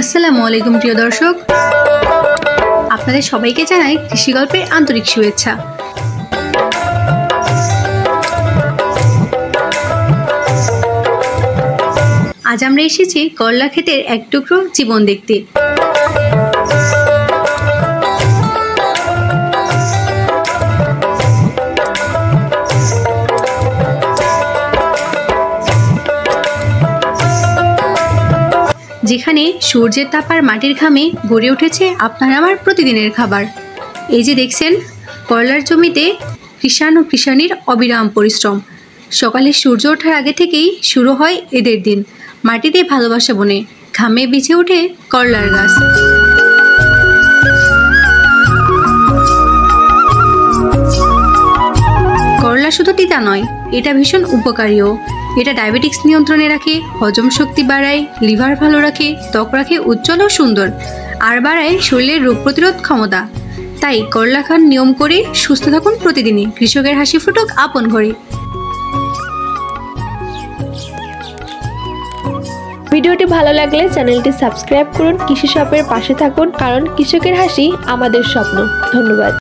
আসসালামু আলাইকুম প্রিয় দর্শক, আপনাদের সবাইকে জানাই কৃষি গল্পের আন্তরিক শুভেচ্ছা। আজ আমরা এসেছি করলা ক্ষেতের এক টুকরো জীবন দেখতে। যেখানে সূর্যের তাপ আর মাটির ঘামে গড়ে উঠেছে আপনার আমার প্রতিদিনের খাবার। এই যে দেখছেন, করলার জমিতে কৃষাণ ও কৃষাণীর অবিরাম পরিশ্রম। সকালে সূর্য ওঠার আগে থেকেই শুরু হয় এদের দিন। মাটিতে ভালোবাসা বনে ঘামে ভিজে ওঠে করলার গাছ। করলা শুধু তিতা নয়, এটা ভীষণ উপকারীও। এটা ডায়াবেটিক্স নিয়ন্ত্রণে রাখে, হজম শক্তি বাড়ায়, লিভার ভালো রাখে, ত্বক রাখে উজ্জ্বল ও সুন্দর, আর বাড়ায় শরীরের রোগ প্রতিরোধ ক্ষমতা। তাই করলা খান নিয়ম করে, সুস্থ থাকুন প্রতিদিনই। কৃষকের হাসি ফুটুক আপন ঘরে। ভিডিওটি ভালো লাগলে চ্যানেলটি সাবস্ক্রাইব করুন, কৃষি শপের পাশে থাকুন, কারণ কৃষকের হাসি আমাদের স্বপ্ন। ধন্যবাদ।